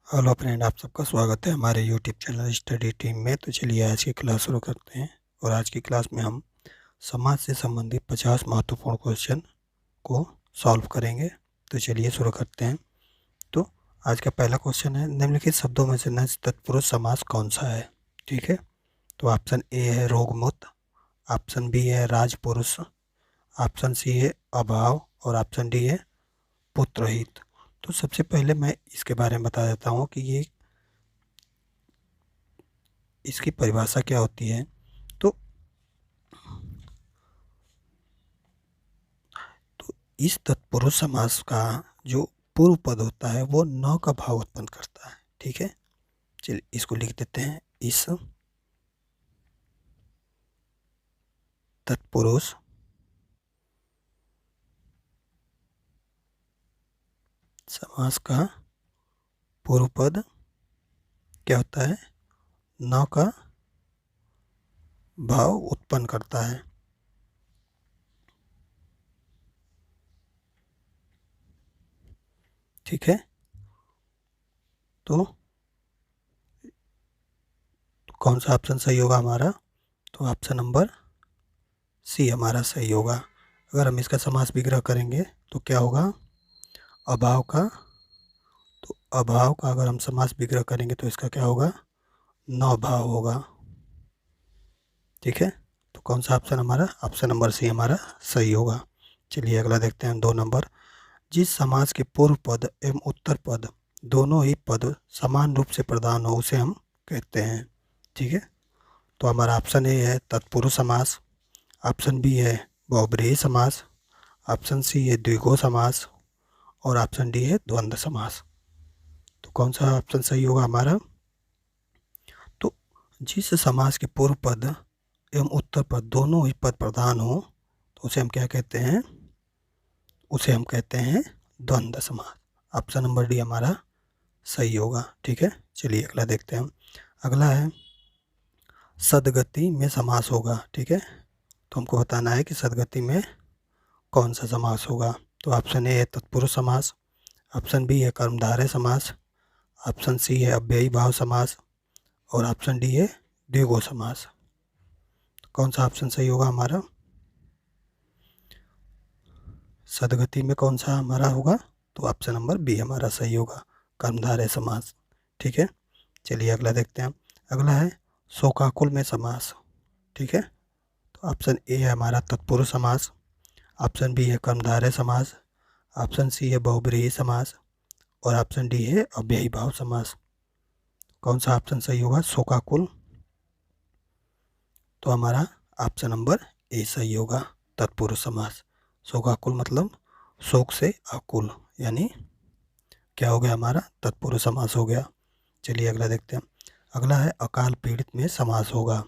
Hello friend, आप सबका स्वागत है हमारे यूट्यूब चैनल स्टडी टीम में। तो चलिए आज की क्लास शुरू करते हैं। और आज की क्लास में हम समाज से संबंधित 50 महत्वपूर्ण क्वेश्चन को सॉल्व करेंगे। तो चलिए शुरू करते हैं। तो आज का पहला क्वेश्चन है, निम्नलिखित शब्दों में से निश्चित तत्पुरुष समास कौन सा है। ठीक है, तो ऑप्शन ए है रोगमुक्त, ऑप्शन बी है राजपुरुष, ऑप्शन सी है अभाव और ऑप्शन डी है पुत्रहित। तो सबसे पहले मैं इसके बारे में बता देता हूँ कि ये इसकी परिभाषा क्या होती है। तो इस तत्पुरुष समास का जो पूर्व पद होता है वो न का भाव उत्पन्न करता है। ठीक है, चलिए इसको लिख देते हैं। इस तत्पुरुष समास का पूर्व पद क्या होता है, न का भाव उत्पन्न करता है। ठीक है, तो कौन सा ऑप्शन सही होगा हमारा, तो ऑप्शन नंबर सी हमारा सही होगा। अगर हम इसका समास विग्रह करेंगे तो क्या होगा, अभाव का, तो अभाव का अगर हम समास विग्रह करेंगे तो इसका क्या होगा, न भाव होगा। ठीक है, तो कौन सा ऑप्शन हमारा, ऑप्शन नंबर सी हमारा सही होगा। चलिए अगला देखते हैं, 2 नंबर। जिस समास के पूर्व पद एवं उत्तर पद दोनों ही पद समान रूप से प्रधान हो उसे हम कहते हैं। ठीक है, तो हमारा ऑप्शन ए है तत्पुरुष समास, ऑप्शन बी है बहुब्रीहि समास, ऑप्शन सी है द्विगु समास और ऑप्शन डी है द्वंद्व समास। तो कौन सा ऑप्शन सही होगा हमारा, तो जिस समास के पूर्व पद एवं उत्तर पद दोनों ही पद प्रधान हो तो उसे हम क्या कहते हैं, उसे हम कहते हैं द्वंद्व समास। ऑप्शन नंबर डी हमारा सही होगा। ठीक है, चलिए अगला देखते हैं हम। अगला है सदगति में समास होगा। ठीक है, तो हमको बताना है कि सदगति में कौन सा समास होगा। तो ऑप्शन ए है तत्पुरुष समास, ऑप्शन बी है कर्मधारय समास, ऑप्शन सी है अव्ययी भाव समास और ऑप्शन डी है द्विगु समास। कौन सा ऑप्शन सही होगा हमारा, सदगति में कौन सा हमारा होगा, तो ऑप्शन नंबर बी हमारा सही होगा, कर्मधारय समास। ठीक है, चलिए अगला देखते हैं। अगला है शोकाकुल में समास। ठीक है, तो ऑप्शन ए है हमारा तत्पुरुष समास, ऑप्शन बी है कर्मधारय समास, ऑप्शन सी है बहुब्रीहि समास और ऑप्शन डी है अव्ययी भाव समास। कौन सा ऑप्शन सही होगा, शोकाकुल, तो हमारा ऑप्शन नंबर ए सही होगा, तत्पुरुष समास। शोकाकुल मतलब शोक से आकुल, यानी क्या हो गया हमारा, तत्पुरुष समास हो गया। चलिए अगला देखते हैं। अगला है अकाल पीड़ित में समास होगा।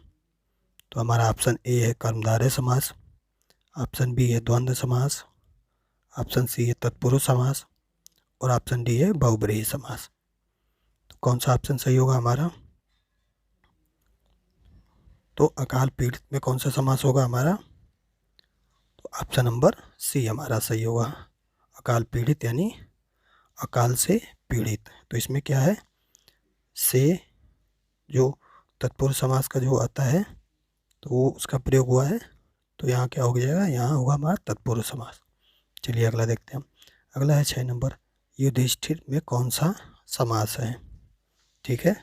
तो हमारा ऑप्शन ए है कर्मधारय समास, ऑप्शन बी है द्वंद्व समास, ऑप्शन सी है तत्पुरुष समास और ऑप्शन डी है बहुब्रीहि समास। तो कौन सा ऑप्शन सही होगा हमारा, तो अकाल पीड़ित में कौन सा समास होगा हमारा, तो ऑप्शन नंबर सी हमारा सही होगा, अकाल पीड़ित यानी अकाल से पीड़ित। तो इसमें क्या है, से जो तत्पुरुष समास का जो आता है तो वो उसका प्रयोग हुआ है, तो यहाँ क्या हो जाएगा, यहाँ होगा हमारा तत्पुरुष समास। चलिए अगला देखते हैं। अगला है 6 नंबर, युधिष्ठिर में कौन सा समास है। ठीक है,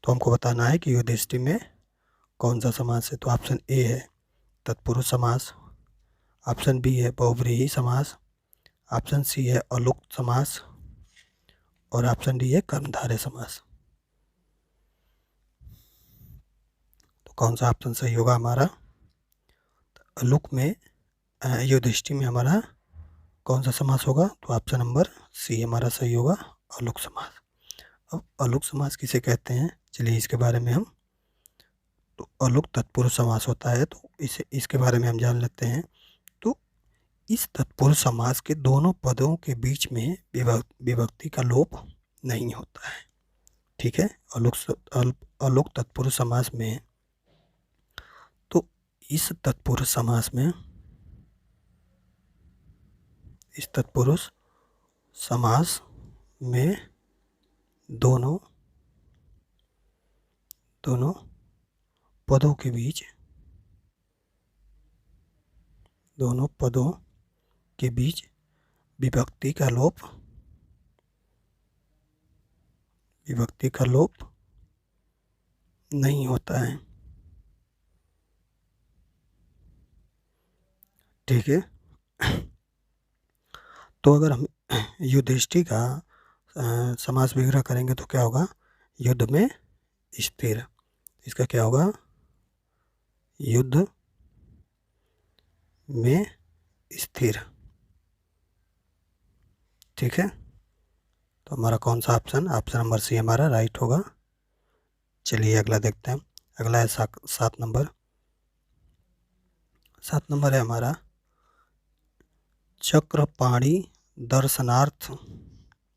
तो हमको बताना है कि युधिष्ठिर में कौन सा समास है। तो ऑप्शन ए है तत्पुरुष समास, ऑप्शन बी है बहुब्रीहि समास, ऑप्शन सी है अलुक्त समास और ऑप्शन डी है कर्मधारय समास। तो कौन सा ऑप्शन सही होगा हमारा, अलुक में युधिष्ठिर में हमारा कौन सा समास होगा, तो ऑप्शन नंबर सी हमारा सही होगा, अलुक समास। अब अलुक समास किसे कहते हैं, चलिए इसके बारे में हम, तो अलुक तत्पुरुष समास होता है, तो इसे इसके बारे में हम जान लेते हैं। तो इस तत्पुरुष समास के दोनों पदों के बीच में विभक्ति का लोप नहीं होता है। ठीक है, अलुक तत्पुरुष समास में, तो इस तत्पुरुष समास में, इस तत्पुरुष समास में दोनों दोनों पदों के बीच, दोनों पदों के बीच विभक्ति का लोप, विभक्ति का लोप नहीं होता है। ठीक है। तो अगर हम युधिष्ठिर का समास विग्रह करेंगे तो क्या होगा? युद्ध में स्थिर। इसका क्या होगा? युद्ध में स्थिर। ठीक है। तो हमारा कौन सा ऑप्शन? ऑप्शन नंबर सी हमारा राइट होगा। चलिए अगला देखते हैं। अगला है 7 नंबर। 7 नंबर है हमारा चक्रपाणि दर्शनार्थ।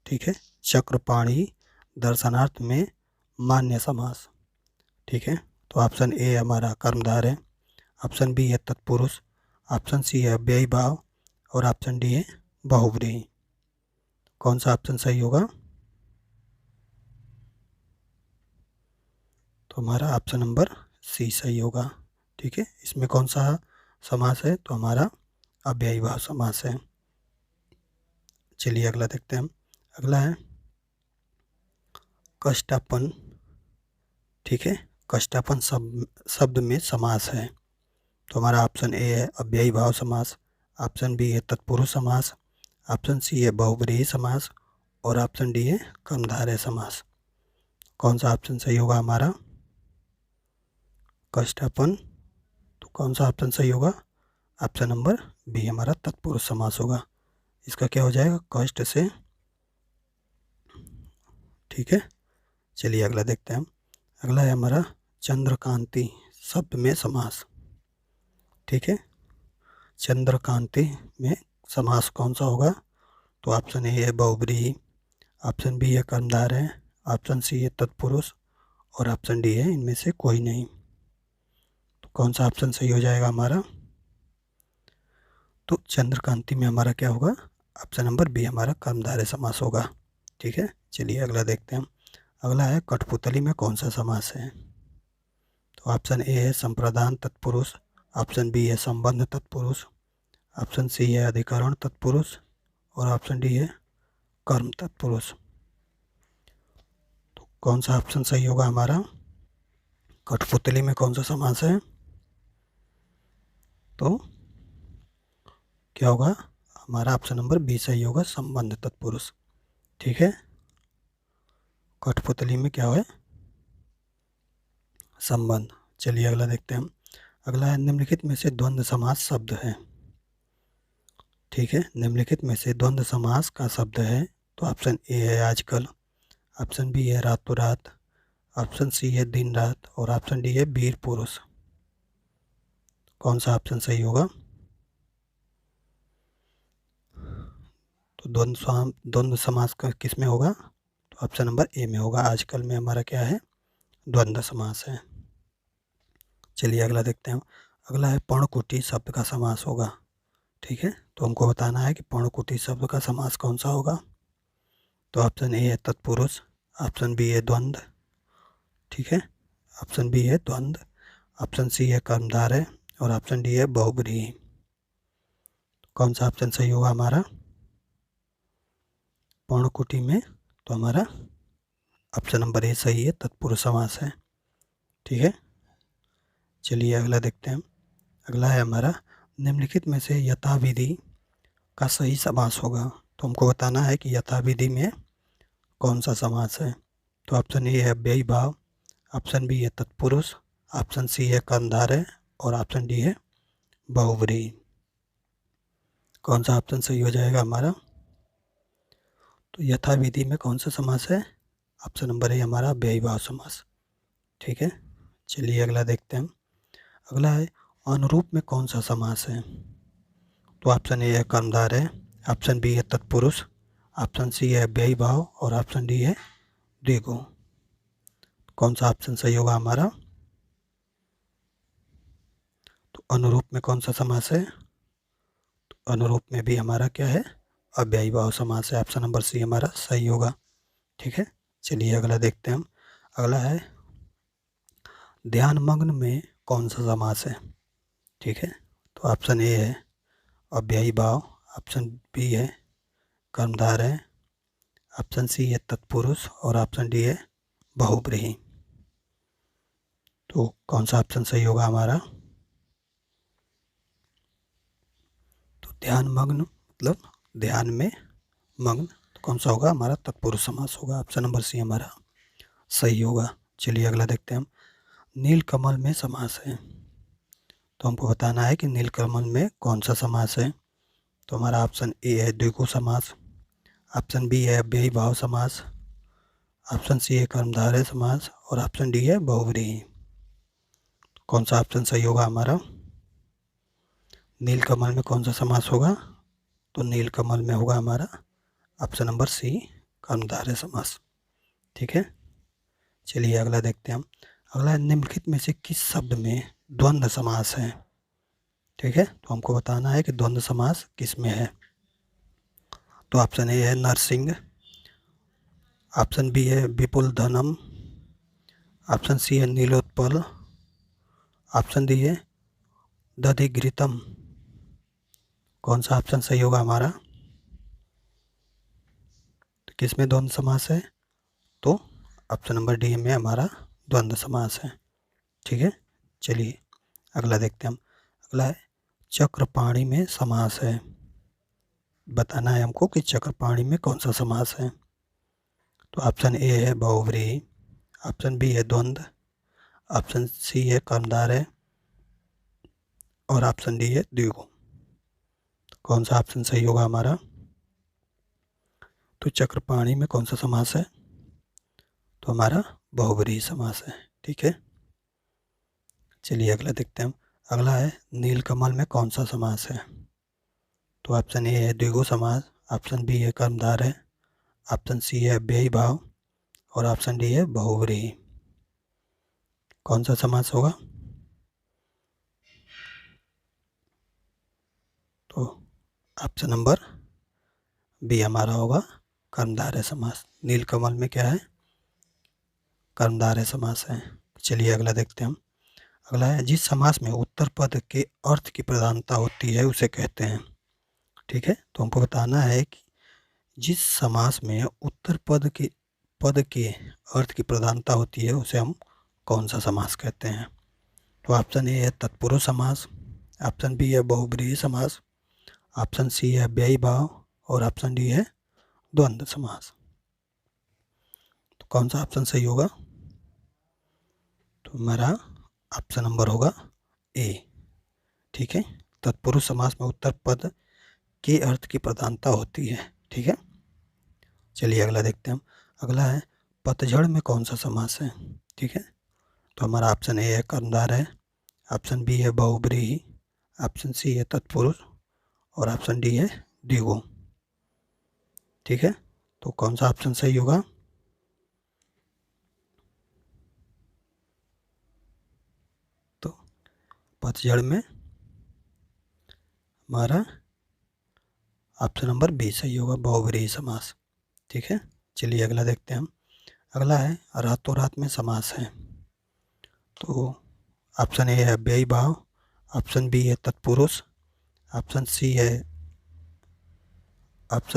ठीक है। चक्रपाणि दर्शनार्थ में मान्य समास। ठीक है। तो ऑप्शन ए हमारा कर्मधार है, ऑप्शन बी है तत्पुरुष, ऑप्शन सी है अव्ययी भाव और ऑप्शन डी है बहुव्रीहि। कौन सा ऑप्शन सही होगा? तो हमारा ऑप्शन नंबर सी सही होगा। ठीक है। इसमें कौन सा समास है? तो हमारा अव्ययी भाव समास है। चलिए अगला देखते हैं हम। अगला है कष्टापन। ठीक है। कष्टापन शब्द में समास है। तो हमारा ऑप्शन ए है अव्ययी भाव समास, ऑप्शन बी है तत्पुरुष समास, ऑप्शन सी है बहुव्रीहि समास और ऑप्शन डी है कर्मधारय समास। कौन सा ऑप्शन सही होगा हमारा? कष्टापन। तो कौन सा ऑप्शन सही होगा? ऑप्शन नंबर बी हमारा तत्पुरुष समास होगा। इसका क्या हो जाएगा? कष्ट से। ठीक है। चलिए अगला देखते हैं हम। अगला है हमारा चंद्रकांति शब्द में समास। ठीक है। चंद्रकांति में समास कौन सा होगा? तो ऑप्शन ए है बहुव्रीहि, ऑप्शन बी है कर्मधारय, ऑप्शन सी है तत्पुरुष और ऑप्शन डी है इनमें से कोई नहीं। तो कौन सा ऑप्शन सही हो जाएगा हमारा? तो चंद्रकांति में हमारा क्या होगा? ऑप्शन नंबर बी हमारा कर्मधारय समास होगा। ठीक है। चलिए अगला देखते हैं हम। अगला है कठपुतली में कौन सा समास है? तो ऑप्शन ए है संप्रदान तत्पुरुष, ऑप्शन बी है संबंध तत्पुरुष, ऑप्शन सी है अधिकरण तत्पुरुष और ऑप्शन डी है कर्म तत्पुरुष। तो कौन सा ऑप्शन सही होगा हमारा? कठपुतली में कौन सा समास है? तो क्या होगा? हमारा ऑप्शन नंबर बी सही होगा, संबंध तत्पुरुष। ठीक है। कठपुतली में क्या है? संबंध। चलिए अगला देखते हैं हम। अगला है निम्नलिखित में से द्वंद्व समास शब्द है। ठीक है। निम्नलिखित में से द्वंद्व समास का शब्द है। तो ऑप्शन ए है आजकल, ऑप्शन बी है रातों रात, ऑप्शन सी है दिन रात और ऑप्शन डी है वीर पुरुष। कौन सा ऑप्शन सही होगा? तो द्वंद्व समास का किस में होगा? तो ऑप्शन नंबर ए में होगा। आजकल में हमारा क्या है? द्वंद्व समास है। चलिए अगला देखते हैं। अगला है पर्णकुटी शब्द का समास होगा। ठीक है। तो हमको बताना है कि पर्णकुटी शब्द का समास कौन सा होगा। तो ऑप्शन ए है तत्पुरुष, ऑप्शन बी है द्वंद्व। ठीक है। ऑप्शन बी है द्वंद्व, ऑप्शन सी है कर्मधारय और ऑप्शन डी है बहुव्रीहि। कौन सा ऑप्शन सही होगा हमारा पर्णकुटी में? तो हमारा ऑप्शन नंबर ए सही है, तत्पुरुष समास है। ठीक है। चलिए अगला देखते हैं। अगला है हमारा निम्नलिखित में से यथाविधि का सही समास होगा। तो हमको बताना है कि यथाविधि में कौन सा समास है। तो ऑप्शन ए है अव्ययी भाव, ऑप्शन बी है तत्पुरुष, ऑप्शन सी है कर्मधारय और ऑप्शन डी है बहुव्रीहि। कौन सा ऑप्शन सही हो जाएगा हमारा? तो यथाविधि में कौन सा समास है? ऑप्शन नंबर ए हमारा अव्ययी भाव समास। ठीक है। चलिए अगला देखते हैं। अगला है अनुरूप में कौन सा समास है। तो ऑप्शन ए है कर्मधारय, ऑप्शन बी है तत्पुरुष, ऑप्शन सी है अव्ययी भाव और ऑप्शन डी है द्विगु। कौन सा ऑप्शन सही होगा हमारा? तो अनुरूप में कौन सा समास है? तो अनुरूप में भी हमारा क्या है? अव्ययी भाव समास है। ऑप्शन नंबर सी हमारा सही होगा। ठीक है। चलिए अगला देखते हैं हम। अगला है ध्यानमग्न में कौन सा समास है? ठीक है, तो ऑप्शन ए है अव्ययी भाव, ऑप्शन बी है कर्मधारय है, ऑप्शन सी है तत्पुरुष और ऑप्शन डी है बहुब्रीहि। तो कौन सा ऑप्शन सही होगा हमारा? तो ध्यानमग्न मतलब ध्यान में मग्न, तो कौन सा होगा हमारा? तत्पुरुष समास होगा। ऑप्शन नंबर सी हमारा सही होगा। चलिए अगला देखते हैं हम। नीलकमल में समास है, तो हमको बताना है कि नीलकमल में कौन सा समास है। तो हमारा ऑप्शन ए है द्विगु समास, ऑप्शन बी है अव्ययी भाव समास, ऑप्शन सी है कर्मधारय समास और ऑप्शन डी है बहुव्रीहि। कौन सा ऑप्शन सही होगा हमारा? नीलकमल में कौन सा समास होगा? तो नीलकमल में होगा हमारा ऑप्शन नंबर सी कर्मधारय समास। ठीक है, चलिए अगला देखते हैं हम। अगला है निम्नलिखित में से किस शब्द में द्वंद्व समास है? ठीक है, तो हमको बताना है कि द्वंद्व समास किस में है। तो ऑप्शन ए है नरसिंह, ऑप्शन बी है विपुल धनम, ऑप्शन सी है नीलोत्पल, ऑप्शन डी है दधिघृतम। कौन सा ऑप्शन सही होगा हमारा? तो किस में द्वंद्व समास है? तो ऑप्शन नंबर डी में हमारा द्वंद्व समास है। ठीक है, चलिए अगला देखते हैं हम। अगला है चक्रपाणी में समास है। बताना है हमको कि चक्रपाणी में कौन सा समास है। तो ऑप्शन ए है बहुव्रीहि, ऑप्शन बी है द्वंद्व, ऑप्शन सी है कर्मधारय और ऑप्शन डी है द्विगु। कौन सा ऑप्शन सही होगा हमारा? तो चक्रपाणी में कौन सा समास है? तो हमारा बहुव्रीहि समास है। ठीक है, चलिए अगला देखते हैं हम। अगला है नीलकमल में कौन सा समास है। तो ऑप्शन ए है द्विगु समास, ऑप्शन बी है कर्मधारय, ऑप्शन सी है अव्ययी भाव और ऑप्शन डी है बहुव्रीहि। कौन सा समास होगा? तो ऑप्शन नंबर बी हमारा होगा कर्मधारय समास। नीलकमल में क्या है? कर्मधारय समास है। चलिए अगला देखते हैं हम। अगला है जिस समास में उत्तर पद के अर्थ की प्रधानता होती है उसे कहते हैं। ठीक है, तो हमको बताना है कि जिस समास में उत्तर पद के अर्थ की प्रधानता होती है उसे हम कौन सा समास कहते हैं। तो ऑप्शन ए है तत्पुरुष समास, ऑप्शन बी है बहुब्रीहि समास, ऑप्शन सी है अव्ययी भाव और ऑप्शन डी है द्वंद्व समास। तो कौन सा ऑप्शन सही होगा? तो हमारा ऑप्शन नंबर होगा ए। ठीक है, तत्पुरुष समास में उत्तर पद के अर्थ की प्रधानता होती है। ठीक है, चलिए अगला देखते हैं हम। अगला है पतझड़ में कौन सा समास है। ठीक है, तो हमारा ऑप्शन ए है कर्मधारय, ऑप्शन बी है बहुब्रीहि, ऑप्शन सी है तत्पुरुष और ऑप्शन डी है द्विगु। ठीक है, तो कौन सा ऑप्शन सही होगा? तो पतझड़ में हमारा ऑप्शन नंबर बी सही होगा, बहुब्रीहि समास। ठीक है, चलिए अगला देखते हैं हम। अगला है रातों रात में समास है। तो ऑप्शन ए है अव्ययी भाव, ऑप्शन बी है तत्पुरुष, ऑप्शन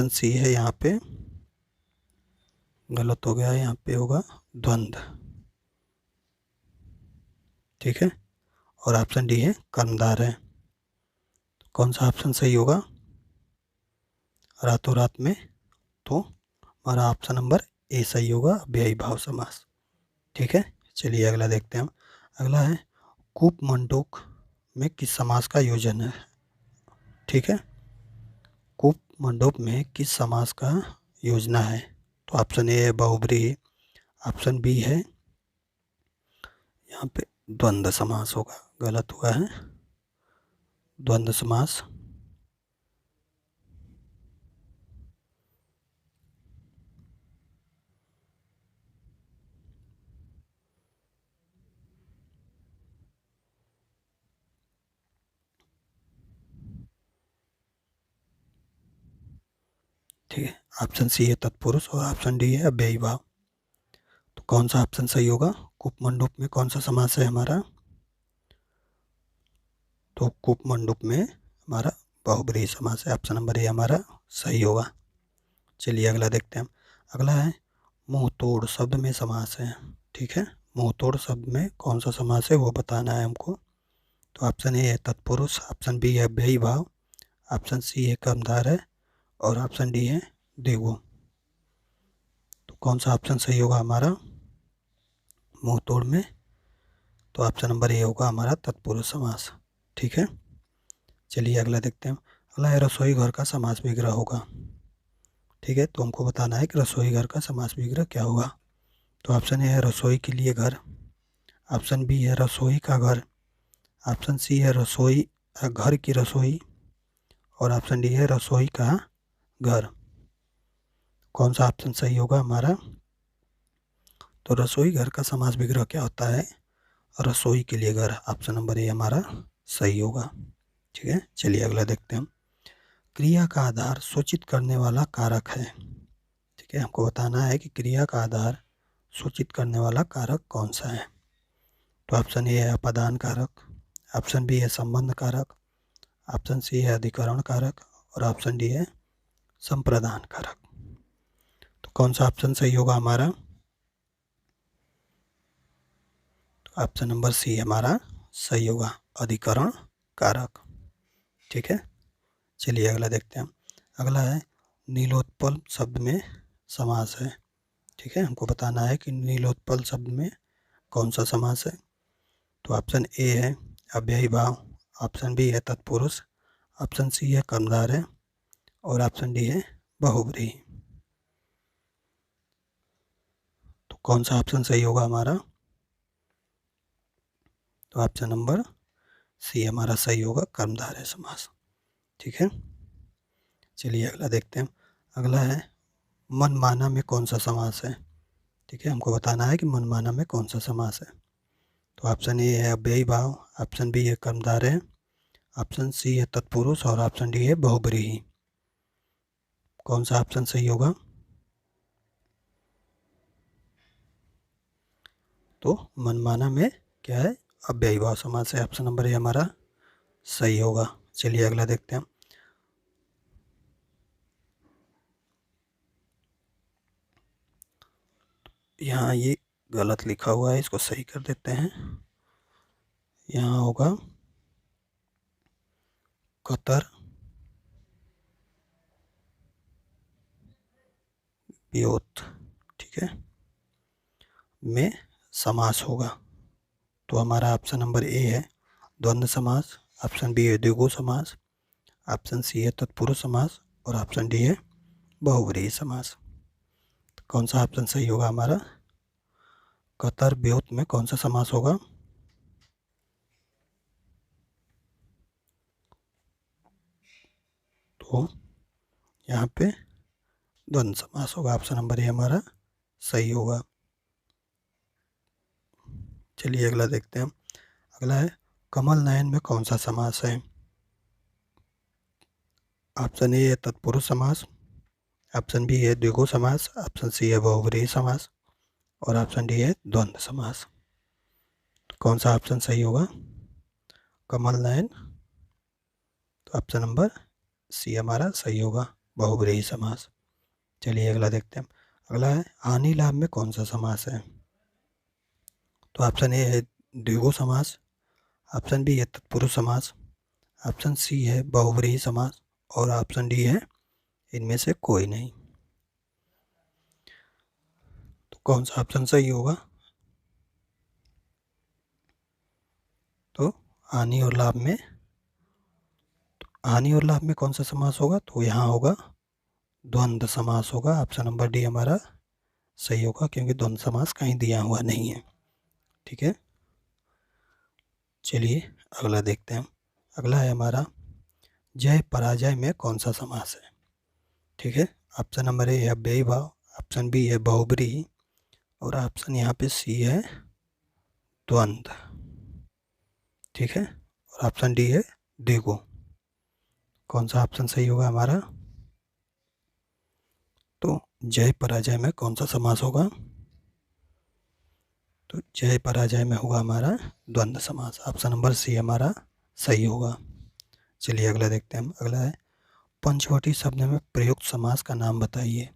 सी है यहाँ पे गलत हो गया है, यहाँ पे होगा द्वंद्व। ठीक है, और ऑप्शन डी है कर्मधारय। कौन सा ऑप्शन सही होगा रातों रात में? तो हमारा ऑप्शन नंबर ए सही होगा, अव्ययी भाव समास। ठीक है, चलिए अगला देखते हैं हम। अगला है कूपमंडूक में किस समास का योजन है। ठीक है, कूपमंडूक में किस समास का योजना है। तो ऑप्शन ए है बहुब्रीहि, ऑप्शन बी है यहाँ पे द्वंद्व समास होगा, गलत हुआ है, द्वंद्व समास। ठीक है, ऑप्शन सी है तत्पुरुष और ऑप्शन डी है अव्ययी भाव। तो कौन सा ऑप्शन सही होगा? कूपमंडूप में कौन सा समास है हमारा? तो कूपमंडूप में हमारा बहुब्रीहि समास है। ऑप्शन नंबर ए हमारा सही होगा। चलिए अगला देखते हैं हम। अगला है मुंह तोड़ शब्द में समास है। ठीक है, मुंह तोड़ शब्द में कौन सा समास है वो बताना है हमको। तो ऑप्शन ए है तत्पुरुष, ऑप्शन बी है अव्ययी भाव, ऑप्शन सी है कर्मधार है और ऑप्शन डी है द्विगु। तो कौन सा ऑप्शन सही होगा हमारा मुंह तोड़ में? तो ऑप्शन नंबर ए होगा हमारा तत्पुरुष समास। ठीक है, चलिए अगला देखते हैं। अगला है रसोई घर का समास विग्रह होगा। ठीक है, तो हमको बताना है कि रसोई घर का समास विग्रह क्या होगा। तो ऑप्शन ए है रसोई के लिए घर, ऑप्शन बी है रसोई का घर, ऑप्शन सी है रसोई घर की रसोई और ऑप्शन डी है रसोई का घर। कौन सा ऑप्शन सही होगा हमारा? तो रसोई घर का समास विग्रह क्या होता है? रसोई के लिए घर। ऑप्शन नंबर ए हमारा सही होगा। ठीक है, चलिए अगला देखते हैं हम। क्रिया का आधार सूचित करने वाला कारक है। ठीक है, हमको बताना है कि क्रिया का आधार सूचित करने वाला कारक कौन सा है। तो ऑप्शन ए है अपादान कारक, ऑप्शन बी है संबंध कारक, ऑप्शन सी है अधिकरण कारक और ऑप्शन डी है संप्रदान कारक। तो कौन सा ऑप्शन सही होगा हमारा? तो ऑप्शन नंबर सी हमारा सही होगा, अधिकरण कारक। ठीक है, चलिए अगला देखते हैं हम। अगला है नीलोत्पल शब्द में समास है। ठीक है, हमको बताना है कि नीलोत्पल शब्द में कौन सा समास है। तो ऑप्शन ए है अव्ययी भाव, ऑप्शन बी है तत्पुरुष, ऑप्शन सी है कर्मधार है और ऑप्शन डी है बहुब्रीहि। तो कौन सा ऑप्शन सही होगा हमारा? तो ऑप्शन नंबर सी हमारा सही होगा, कर्मधार है समास। ठीक है, चलिए अगला देखते हैं। अगला है मनमाना में कौन सा समास है। ठीक है, हमको बताना है कि मनमाना में कौन सा समास है। तो ऑप्शन ए है अव्ययी भाव, ऑप्शन बी है कर्मधार है, ऑप्शन सी है तत्पुरुष और ऑप्शन डी है बहुब्रीहि। कौन सा ऑप्शन सही होगा? तो मनमाना में क्या है? अव्ययी भाव समास है। ऑप्शन नंबर ए हमारा सही होगा। चलिए अगला देखते हैं। यहाँ ये गलत लिखा हुआ है, इसको सही कर देते हैं। यहाँ होगा कतर व्योत। ठीक है, में समास होगा। तो हमारा ऑप्शन नंबर ए है द्वंद्व समास, ऑप्शन बी है द्विगु समास, ऑप्शन सी है तत्पुरुष समास और ऑप्शन डी है बहुब्रीहि समास। तो कौन सा ऑप्शन सही होगा हमारा? कतर व्योत में कौन सा समास होगा? तो यहाँ पे द्वंद्व समास होगा। ऑप्शन नंबर ए हमारा सही होगा। चलिए अगला देखते हैं हम। अगला है कमल नयन में कौन सा समास है। ऑप्शन ए है तत्पुरुष समास, ऑप्शन बी है द्विगु समास, ऑप्शन सी है बहुब्रीहि समास और ऑप्शन डी है द्वंद्व समास। तो कौन सा ऑप्शन सही होगा? कमल नयन। तो ऑप्शन नंबर सी हमारा सही होगा, बहुब्रीहि समास। चलिए अगला देखते हैं। अगला है हानि लाभ में कौन सा समास है। तो ऑप्शन ए है द्विगु समास, ऑप्शन बी है तत्पुरुष समास, ऑप्शन सी है बहुब्रीहि समास और ऑप्शन डी है इनमें से कोई नहीं। तो कौन सा ऑप्शन सही होगा? तो हानि और लाभ में, हानि और लाभ में कौन सा समास होगा? तो यहाँ होगा द्वंद्व समास होगा। ऑप्शन नंबर डी हमारा सही होगा, क्योंकि द्वंद्व समास कहीं दिया हुआ नहीं है। ठीक है, चलिए अगला देखते हैं। अगला है हमारा जय पराजय में कौन सा समास है। ठीक है, ऑप्शन नंबर ए है अव्ययी भाव, ऑप्शन बी है बहुब्रीहि और ऑप्शन यहाँ पे सी है द्वंद्व। ठीक है, और ऑप्शन डी है द्विगु। कौन सा ऑप्शन सही होगा हमारा? तो जय पराजय में कौन सा समास होगा? तो जय पराजय में होगा हमारा द्वंद्व समास। ऑप्शन नंबर सी हमारा सही होगा। चलिए अगला देखते हैं हम। अगला है पंचवटी शब्द में प्रयुक्त समास का नाम बताइए।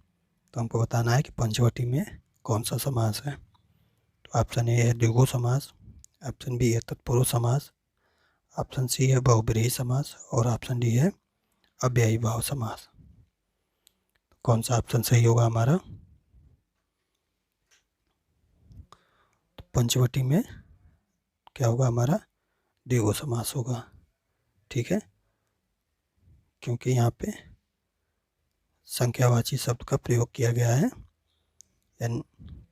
तो हमको बताना है कि पंचवटी में कौन सा समास है। तो ऑप्शन ए है द्विगु समास, ऑप्शन बी है तत्पुरुष समास, ऑप्शन सी है बहुब्रीहि समास और ऑप्शन डी है अव्ययी भाव समास। कौन सा ऑप्शन सही होगा हमारा। तो पंचवटी में क्या होगा हमारा द्विगु समास होगा। ठीक है, क्योंकि यहाँ पे संख्यावाची शब्द का प्रयोग किया गया है।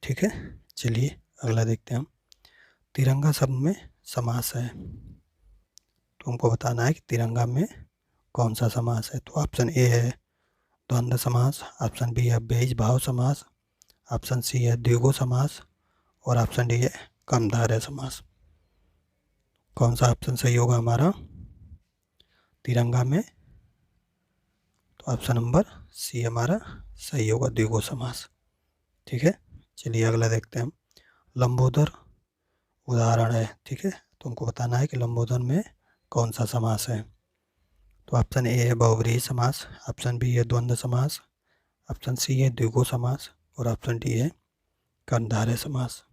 ठीक है, चलिए अगला देखते हैं हम। तिरंगा शब्द में समास है, तो हमको बताना है कि तिरंगा में कौन सा समास है। तो ऑप्शन ए है द्वंद्व समास, ऑप्शन बी है अव्ययी भाव समास, ऑप्शन सी है द्विगु समास और ऑप्शन डी है कर्मधारय समास। कौन सा ऑप्शन सही होगा हमारा तिरंगा में। तो ऑप्शन नंबर सी हमारा सही होगा, द्विगु समास। ठीक है, चलिए अगला देखते हैं हम। लंबोदर उदाहरण है। ठीक है, तो हमको बताना है कि लंबोदर में कौन सा समास है। तो ऑप्शन ए है बहुब्रीहि समास, ऑप्शन बी है द्वंद्व समास, ऑप्शन सी है द्विगु समास और ऑप्शन डी है कर्मधारय समास।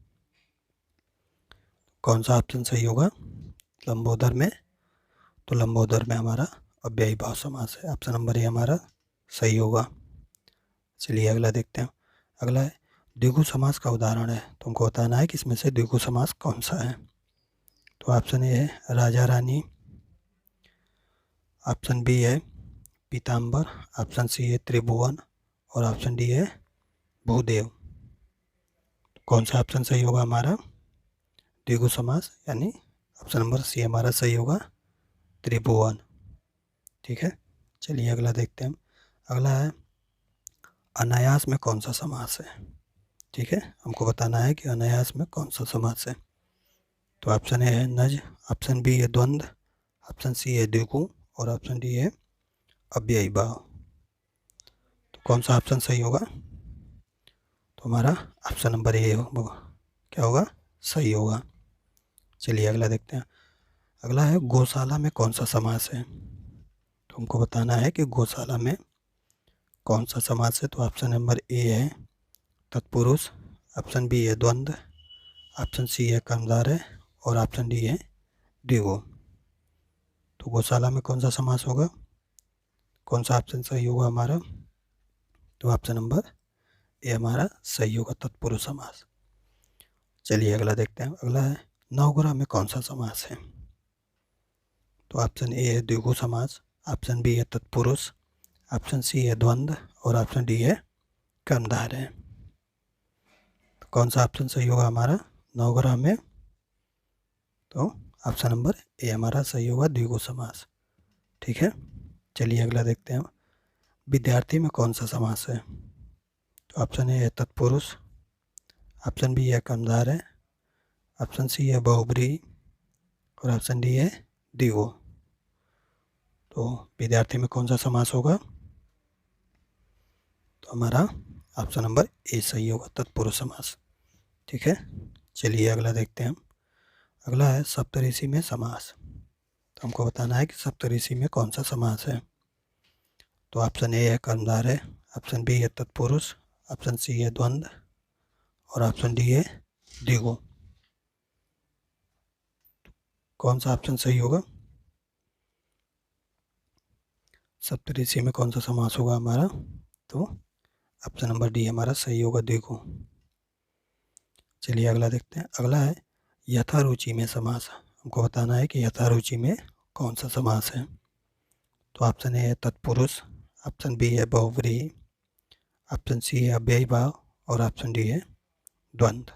कौन सा ऑप्शन सही होगा लंबोदर में। तो लंबोदर में हमारा अव्ययी भाव समास है। ऑप्शन नंबर ए हमारा सही होगा। चलिए अगला देखते हैं। अगला है द्विगु समास का उदाहरण है, तो हमको बताना है कि इसमें से द्विगु समास कौन सा है। तो ऑप्शन ए है राजा रानी, ऑप्शन बी है पीताम्बर, ऑप्शन सी है त्रिभुवन और ऑप्शन डी है भूदेव। कौन सा ऑप्शन सही होगा हमारा द्विगु समास, यानी ऑप्शन नंबर सी हमारा सही होगा त्रिभुवन। ठीक है, चलिए अगला देखते हैं हम। अगला है अनायास में कौन सा समास है। ठीक है, हमको बताना है कि अनायास में कौन सा समास है। तो ऑप्शन ए है नज, ऑप्शन बी है द्वंद्व, ऑप्शन सी है द्विगु और ऑप्शन डी है अव्ययी भाव। तो कौन सा ऑप्शन सही होगा। तो हमारा ऑप्शन नंबर ए होगा, क्या होगा सही होगा। चलिए अगला देखते हैं। अगला है गौशाला में कौन सा समास है। तो हमको बताना है कि गौशाला में कौन सा समास है। तो ऑप्शन नंबर ए है तत्पुरुष, ऑप्शन बी है द्वंद्व, ऑप्शन सी है कर्मधारय और ऑप्शन डी है द्विगु। तो गौशाला में कौन सा समास होगा, कौन सा ऑप्शन सही होगा हमारा। तो ऑप्शन नंबर ए हमारा सही होगा तत्पुरुष समास। चलिए अगला देखते हैं। अगला है नवग्रह में कौन सा समास है। तो ऑप्शन ए है द्विगु समास, ऑप्शन बी है तत्पुरुष, ऑप्शन सी है द्वंद्व और ऑप्शन डी है कर्मधारय। तो कौन सा ऑप्शन सही होगा हमारा नवग्रह में। तो ऑप्शन नंबर ए हमारा सही होगा द्विगु समास। ठीक है, चलिए अगला देखते हैं। विद्यार्थी में कौन सा समास है। तो ऑप्शन ए है तत्पुरुष, ऑप्शन बी है कर्मधारय, ऑप्शन सी है बहुब्रीहि और ऑप्शन डी है द्विगु। तो विद्यार्थी में कौन सा समास होगा। तो हमारा ऑप्शन नंबर ए सही होगा तत्पुरुष समास। ठीक है, चलिए अगला देखते हैं हम। अगला है सप्तऋषि में समास। तो हमको बताना है कि सप्तऋषि में कौन सा समास है। तो ऑप्शन ए है कर्मधारय, ऑप्शन बी है तत्पुरुष, ऑप्शन सी है द्वंद्व और ऑप्शन डी है द्विगु। कौन सा ऑप्शन सही होगा सप्तऋषि में कौन सा समास होगा हमारा। तो ऑप्शन नंबर डी हमारा सही होगा द्विगु। चलिए अगला देखते हैं। अगला है यथारुचि में समास। हमको बताना है कि यथारुचि में कौन सा समास है। तो ऑप्शन ए है तत्पुरुष, ऑप्शन बी है बहुब्रीहि, ऑप्शन सी है अव्ययी भाव और ऑप्शन डी है द्वंद्व।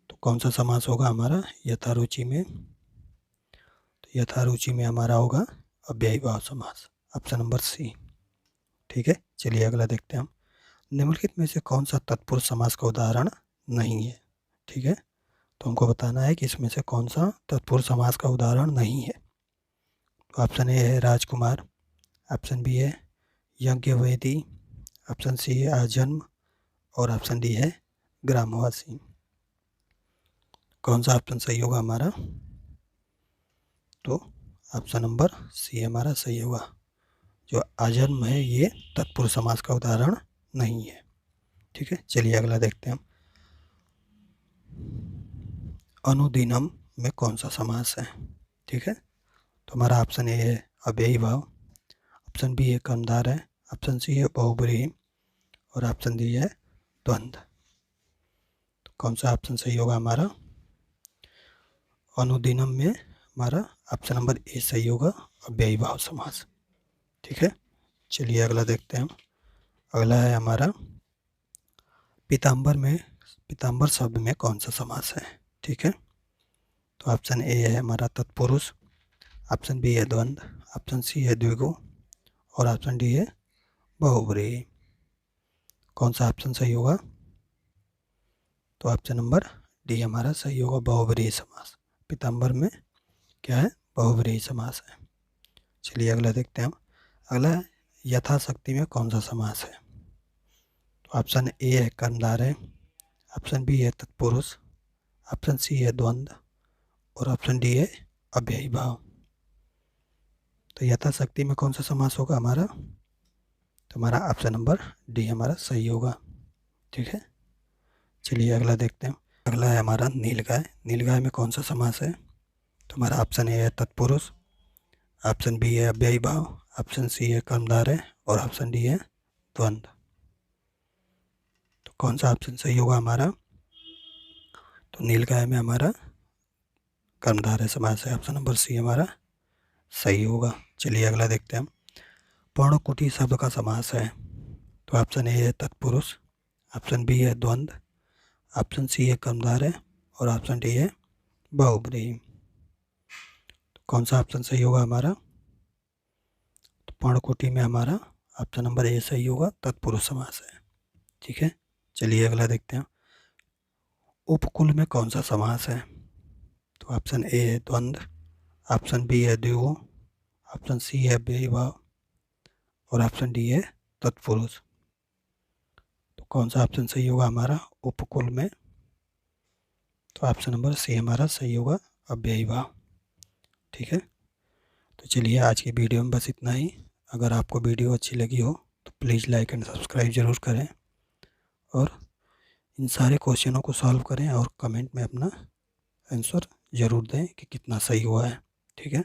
तो कौन सा समास होगा हमारा यथारुचि में। तो यथारुचि में हमारा होगा अव्ययी भाव समास, ऑप्शन नंबर सी। ठीक है, चलिए अगला देखते हैं हम। निम्नलिखित में से कौन सा तत्पुरुष समास का उदाहरण नहीं है। ठीक है, तो हमको बताना है कि इसमें से कौन सा तत्पुरुष समास का उदाहरण नहीं है। तो ऑप्शन ए है राजकुमार, ऑप्शन बी है यज्ञवेदी, ऑप्शन सी है आजन्म और ऑप्शन डी है ग्रामवासी। कौन सा ऑप्शन सही होगा हमारा? तो ऑप्शन नंबर सी हमारा सही होगा। जो आजन्म है ये तत्पुरुष समास का उदाहरण नहीं है। ठीक है, चलिए अगला देखते हैं हम। अनुदिनम में कौन सा समास है? ठीक है, तो हमारा ऑप्शन ए है अव्ययी भाव, ऑप्शन बी है कर्मधारय है, ऑप्शन सी है बहुब्रीहि और ऑप्शन डी है द्वंद्व। तो कौन सा ऑप्शन सही होगा हमारा? अनुदिनम में हमारा ऑप्शन नंबर ए सही होगा, अव्ययी भाव समास। ठीक है, चलिए अगला देखते हैं हम। अगला है हमारा पीताम्बर में, पीताम्बर शब्द में कौन सा समास है? ठीक है, तो ऑप्शन ए है हमारा तत्पुरुष, ऑप्शन बी है द्वंद्व, ऑप्शन सी है द्विगु और ऑप्शन डी है बहुब्रीहि। कौन सा ऑप्शन सही होगा? तो ऑप्शन नंबर डी हमारा सही होगा, बहुब्रीहि समास। पीताम्बर में क्या है? बहुब्रीहि समास है। चलिए अगला देखते हैं हम। अगला है यथाशक्ति में कौन सा समास है? तो ऑप्शन ए है कर्मधारय, ऑप्शन बी है तत्पुरुष, ऑप्शन सी है द्वंद्व और ऑप्शन डी है अव्ययी भाव। तो यथाशक्ति में कौन सा समास होगा हमारा? तो हमारा ऑप्शन नंबर डी हमारा सही होगा। ठीक है, चलिए अगला देखते हैं। अगला है हमारा नीलगाय। नीलगाय में कौन सा समास है? तो हमारा ऑप्शन ए है तत्पुरुष, ऑप्शन बी है अव्ययी भाव, ऑप्शन सी है कर्मधारय और ऑप्शन डी है द्वंद्व। तो कौन सा ऑप्शन सही होगा हमारा? तो नीलगाय में हमारा कर्मधारय समास है, ऑप्शन नंबर सी हमारा सही होगा। चलिए अगला देखते हैं हम। पर्णकुटी शब्द का समास है। तो ऑप्शन ए है तत्पुरुष, ऑप्शन बी है द्वंद्व, ऑप्शन सी है कर्मधारय और ऑप्शन डी है बहुब्रीहि। तो कौन सा ऑप्शन सही होगा हमारा? तो पर्णकुटी में हमारा ऑप्शन नंबर ए सही होगा, तत्पुरुष समास है। ठीक है, चलिए अगला देखते हैं। उपकुल में कौन सा समास है? तो ऑप्शन ए है द्वंद्व, ऑप्शन बी है द्विगु, ऑप्शन सी है अव्ययी भाव और ऑप्शन डी है तत्पुरुष। तो कौन सा ऑप्शन सही होगा हमारा उपकुल में? तो ऑप्शन नंबर सी हमारा सही होगा, अव्ययी भाव। ठीक है, तो चलिए आज की वीडियो में बस इतना ही। अगर आपको वीडियो अच्छी लगी हो तो प्लीज़ लाइक एंड सब्सक्राइब ज़रूर करें और इन सारे क्वेश्चनों को सॉल्व करें और कमेंट में अपना आंसर ज़रूर दें कि कितना सही हुआ है। ठीक है।